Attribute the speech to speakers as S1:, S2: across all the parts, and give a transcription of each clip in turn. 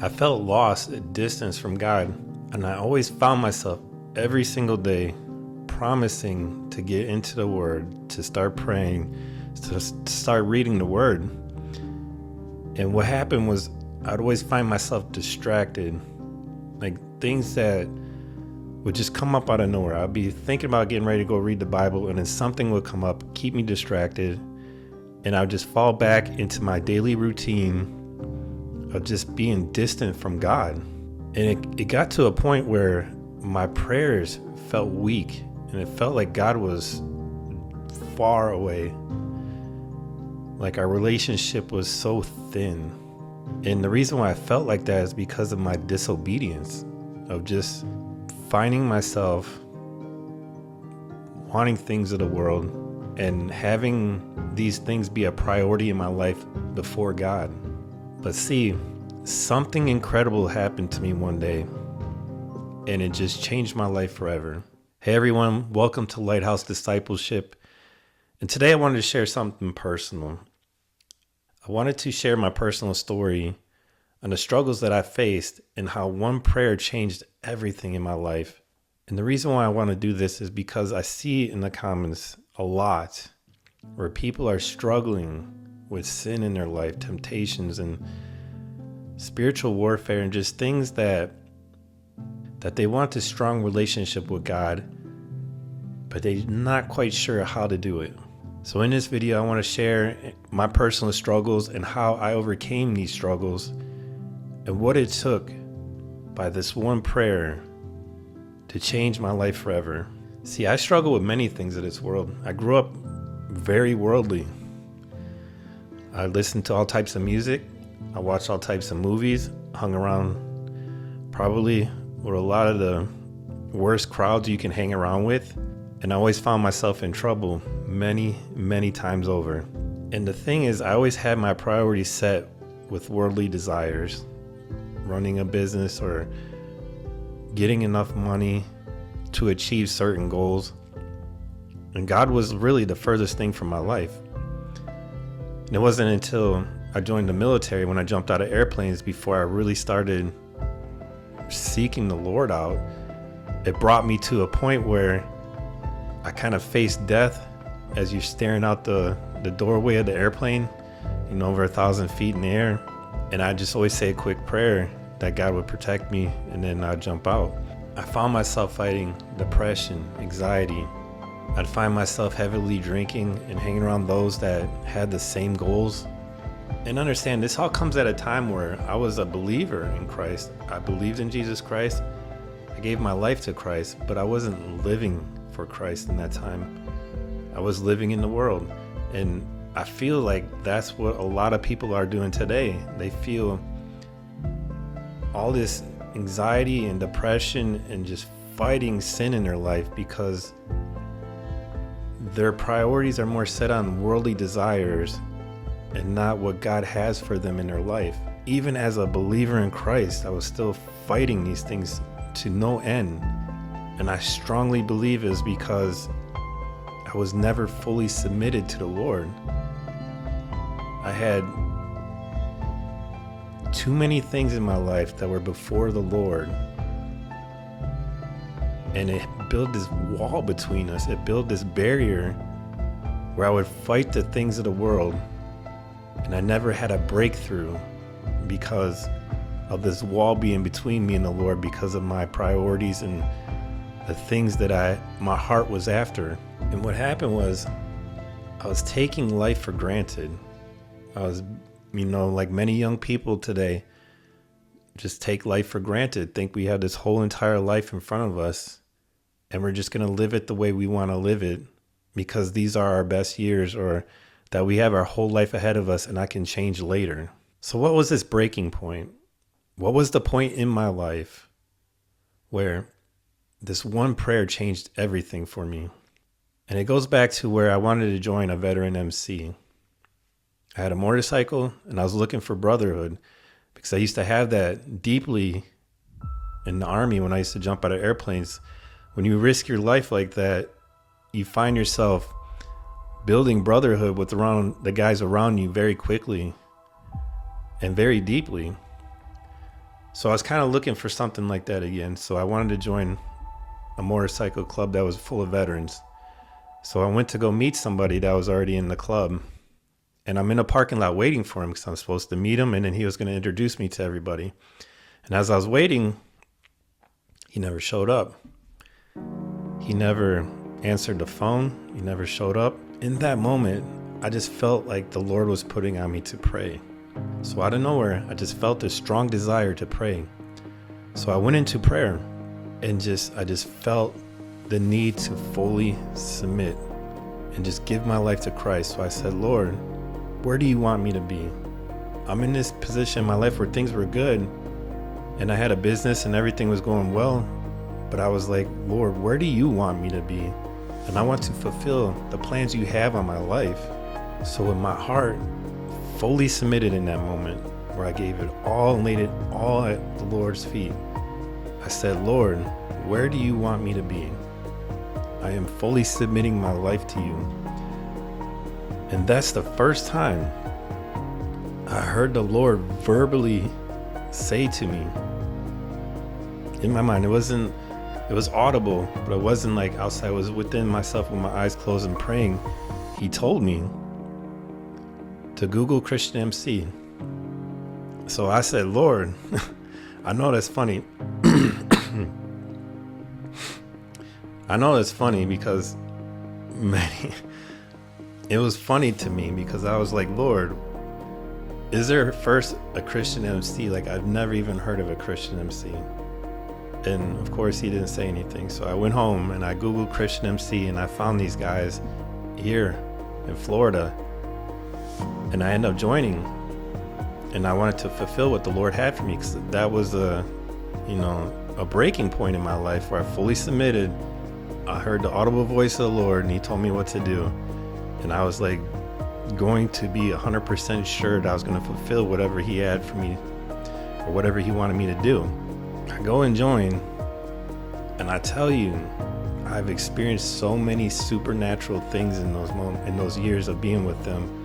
S1: I felt lost at distance from God, and I always found myself every single day promising to get into the Word, to start praying, to start reading the Word. And what happened was I'd always find myself distracted, like things that would just come up out of nowhere. I'd be thinking about getting ready to go read the Bible, and then something would come up, keep me distracted, and I would just fall back into my daily routine of just being distant from God. And it got to a point where my prayers felt weak, and it felt like God was far away. Like our relationship was so thin. And the reason why I felt like that is because of my disobedience, of just finding myself wanting things of the world and having these things be a priority in my life before God. But see, something incredible happened to me one day, and it just changed my life forever. Hey everyone, welcome to Lighthouse Discipleship. And today I wanted to share something personal. I wanted to share my personal story on the struggles that I faced and how one prayer changed everything in my life. And the reason why I want to do this is because I see in the comments a lot where people are struggling with sin in their life, temptations and spiritual warfare, and just things that they want a strong relationship with God, but they're not quite sure how to do it. So in this video, I want to share my personal struggles and how I overcame these struggles and what it took by this one prayer to change my life forever. See, I struggle with many things in this world. I grew up very worldly. I listened to all types of music. I watched all types of movies, hung around probably with a lot of the worst crowds you can hang around with. And I always found myself in trouble many times over. And the thing is, I always had my priorities set with worldly desires, running a business or getting enough money to achieve certain goals. And God was really the furthest thing from my life. And it wasn't until I joined the military, when I jumped out of airplanes, before I really started seeking the Lord out. It brought me to a point where I kind of faced death as you're staring out the doorway of the airplane, over 1,000 feet in the air. And I just always say a quick prayer that God would protect me, and then I'd jump out. I found myself fighting depression, anxiety. I'd find myself heavily drinking and hanging around those that had the same goals. And understand, this all comes at a time where I was a believer in Christ. I believed in Jesus Christ. I gave my life to Christ, but I wasn't living for Christ in that time. I was living in the world. And I feel like that's what a lot of people are doing today. They feel all this anxiety and depression and just fighting sin in their life because their priorities are more set on worldly desires and not what God has for them in their life. Even as a believer in Christ, I was still fighting these things to no end. And I strongly believe it's because I was never fully submitted to the Lord. I had too many things in my life that were before the Lord. And it built this wall between us. It built this barrier where I would fight the things of the world. And I never had a breakthrough because of this wall being between me and the Lord, because of my priorities and the things that my heart was after. And what happened was I was taking life for granted. I was, like many young people today, just take life for granted, think we have this whole entire life in front of us and we're just going to live it the way we want to live it because these are our best years, or that we have our whole life ahead of us and I can change later. So what was this breaking point? What was the point in my life where this one prayer changed everything for me? And it goes back to where I wanted to join a veteran MC. I had a motorcycle and I was looking for brotherhood because I used to have that deeply in the Army when I used to jump out of airplanes. When you risk your life like that, you find yourself building brotherhood with the guys around you very quickly and very deeply. So I was kind of looking for something like that again. So I wanted to join a motorcycle club that was full of veterans. So I went to go meet somebody that was already in the club. And I'm in a parking lot waiting for him because I'm supposed to meet him. And then he was going to introduce me to everybody. And as I was waiting, he never showed up. He never answered the phone. He never showed up. In that moment, I just felt like the Lord was putting on me to pray. So out of nowhere, I just felt this strong desire to pray. So I went into prayer and I just felt the need to fully submit and just give my life to Christ. So I said, Lord, where do you want me to be? I'm in this position in my life where things were good and I had a business and everything was going well. But I was like, Lord, where do you want me to be? And I want to fulfill the plans you have on my life. So with my heart fully submitted in that moment where I gave it all and laid it all at the Lord's feet, I said, Lord, where do you want me to be? I am fully submitting my life to you. And that's the first time I heard the Lord verbally say to me, in my mind, it was audible, but it wasn't like outside. It was within myself with my eyes closed and praying. He told me to Google Christian MC. So I said, Lord, I know that's funny. I know that's funny because it was funny to me because I was like, Lord, is there first a Christian MC? Like, I've never even heard of a Christian MC. And of course he didn't say anything. So I went home and I Googled Christian MC and I found these guys here in Florida. And I ended up joining. And I wanted to fulfill what the Lord had for me because that was a breaking point in my life where I fully submitted. I heard the audible voice of the Lord and he told me what to do. And I was like going to be 100% sure that I was going to fulfill whatever he had for me or whatever he wanted me to do. I go and join, and I tell you, I've experienced so many supernatural things in those years of being with them.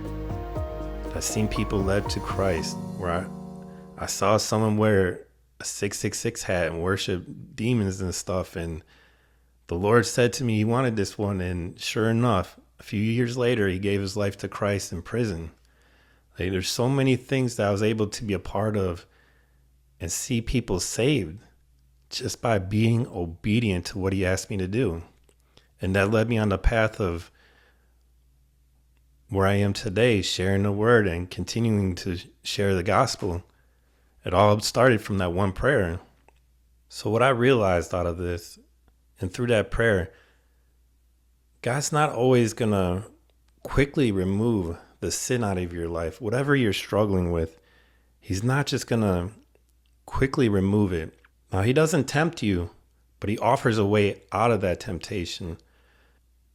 S1: I've seen people led to Christ, where I saw someone wear a 666 hat and worship demons and stuff, and the Lord said to me he wanted this one, and sure enough, a few years later, he gave his life to Christ in prison. Like, there's so many things that I was able to be a part of and see people saved just by being obedient to what he asked me to do. And that led me on the path of where I am today, sharing the word and continuing to share the gospel. It all started from that one prayer. So what I realized out of this, and through that prayer, God's not always going to quickly remove the sin out of your life. Whatever you're struggling with, he's not just going to quickly remove it. Now, he doesn't tempt you, but he offers a way out of that temptation.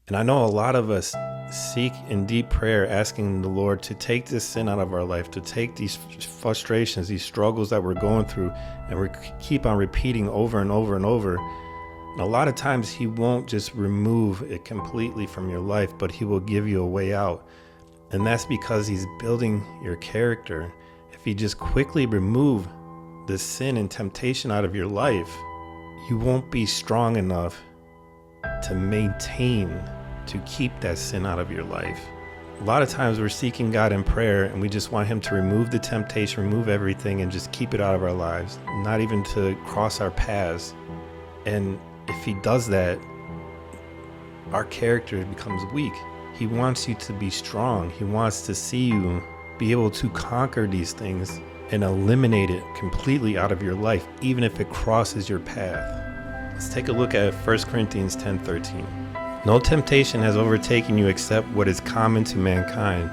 S1: And I know a lot of us seek in deep prayer, asking the Lord to take this sin out of our life, to take these frustrations, these struggles that we're going through, and we keep on repeating over and over and over. And a lot of times he won't just remove it completely from your life, but he will give you a way out. And that's because he's building your character. If he just quickly remove the sin and temptation out of your life, you won't be strong enough to maintain, to keep that sin out of your life. A lot of times we're seeking God in prayer and we just want him to remove the temptation, remove everything, and just keep it out of our lives, not even to cross our paths. And if he does that, our character becomes weak. He wants you to be strong. He wants to see you be able to conquer these things and eliminate it completely out of your life, even if it crosses your path. Let's take a look at 1 Corinthians 10:13. No temptation has overtaken you except what is common to mankind,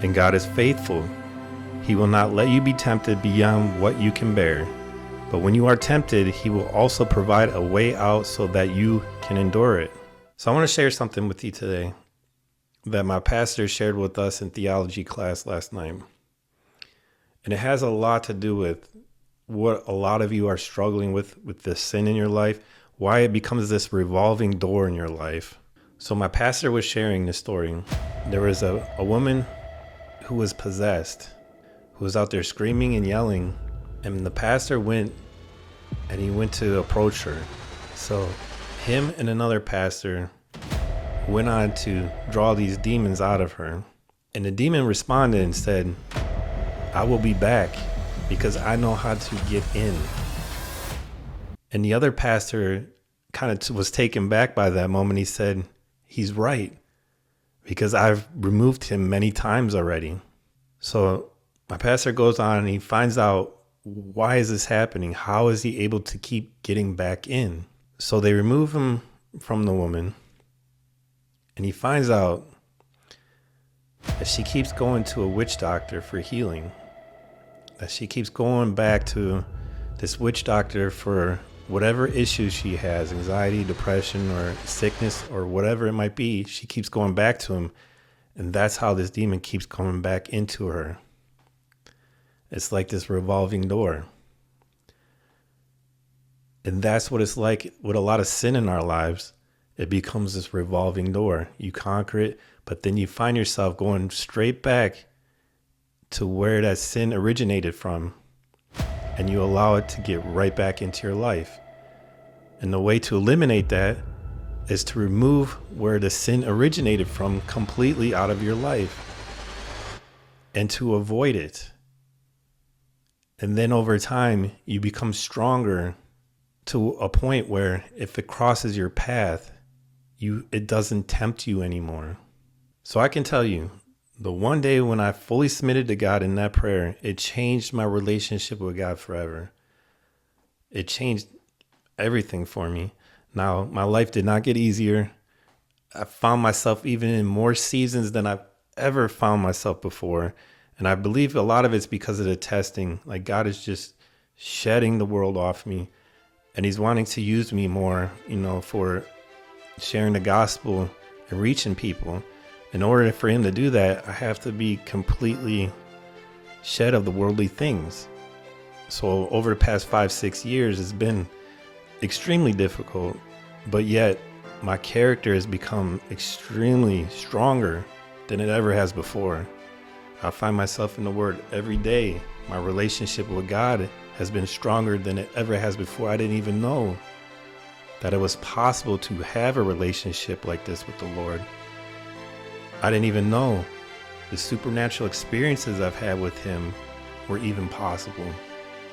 S1: and God is faithful. He will not let you be tempted beyond what you can bear. But when you are tempted, he will also provide a way out so that you can endure it. So I want to share something with you today that my pastor shared with us in theology class last night. And it has a lot to do with what a lot of you are struggling with this sin in your life, why it becomes this revolving door in your life. So my pastor was sharing this story. There was a woman who was possessed, who was out there screaming and yelling. And the pastor went and he went to approach her. So him and another pastor went on to draw these demons out of her. And the demon responded and said, I will be back because I know how to get in. And the other pastor kind of was taken back by that moment. He said, he's right, because I've removed him many times already. So my pastor goes on and he finds out, why is this happening? How is he able to keep getting back in? So they remove him from the woman, and he finds out that she keeps going to a witch doctor for healing, that she keeps going back to this witch doctor for whatever issues she has, anxiety, depression, or sickness, or whatever it might be. She keeps going back to him, and that's how this demon keeps coming back into her. It's like this revolving door. And that's what it's like with a lot of sin in our lives. It becomes this revolving door. You conquer it, but then you find yourself going straight back to where that sin originated from, and you allow it to get right back into your life. And the way to eliminate that is to remove where the sin originated from completely out of your life, and to avoid it. And then over time, you become stronger to a point where if it crosses your path, it doesn't tempt you anymore. So I can tell you, the one day when I fully submitted to God in that prayer, it changed my relationship with God forever. It changed everything for me. Now, my life did not get easier. I found myself even in more seasons than I've ever found myself before. And I believe a lot of it's because of the testing. Like, God is just shedding the world off me. And he's wanting to use me more, for sharing the gospel and reaching people. In order for him to do that, I have to be completely shed of the worldly things. So over the past 5-6 years, it's been extremely difficult, but yet my character has become extremely stronger than it ever has before. I find myself in the Word every day. My relationship with God has been stronger than it ever has before. I didn't even know that it was possible to have a relationship like this with the Lord. I didn't even know the supernatural experiences I've had with him were even possible.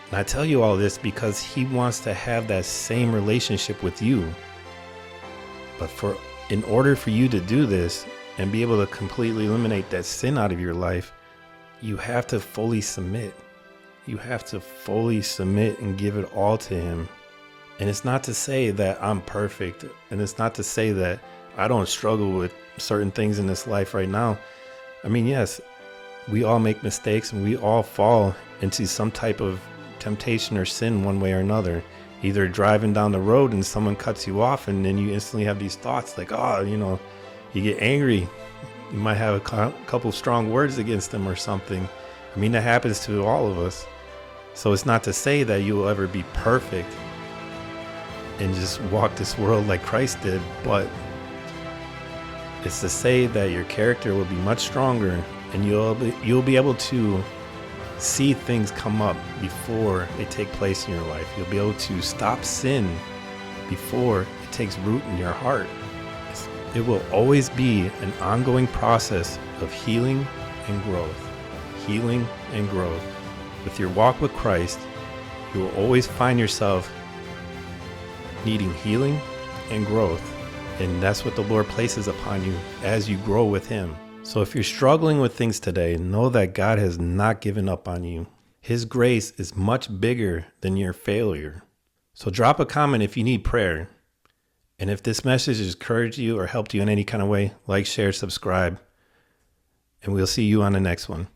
S1: And I tell you all this because he wants to have that same relationship with you. But in order for you to do this and be able to completely eliminate that sin out of your life, you have to fully submit. You have to fully submit and give it all to him. And it's not to say that I'm perfect. And it's not to say that I don't struggle with certain things in this life right now. I mean, yes, we all make mistakes and we all fall into some type of temptation or sin one way or another. Either driving down the road and someone cuts you off and then you instantly have these thoughts like, you get angry. You might have a couple strong words against them or something. I mean, that happens to all of us. So it's not to say that you will ever be perfect and just walk this world like Christ did, but it's to say that your character will be much stronger and you'll be able to see things come up before they take place in your life. You'll be able to stop sin before it takes root in your heart. It will always be an ongoing process of healing and growth. Healing and growth. With your walk with Christ, you will always find yourself needing healing and growth. And that's what the Lord places upon you as you grow with him. So if you're struggling with things today, know that God has not given up on you. His grace is much bigger than your failure. So drop a comment if you need prayer. And if this message has encouraged you or helped you in any kind of way, like, share, subscribe, and we'll see you on the next one.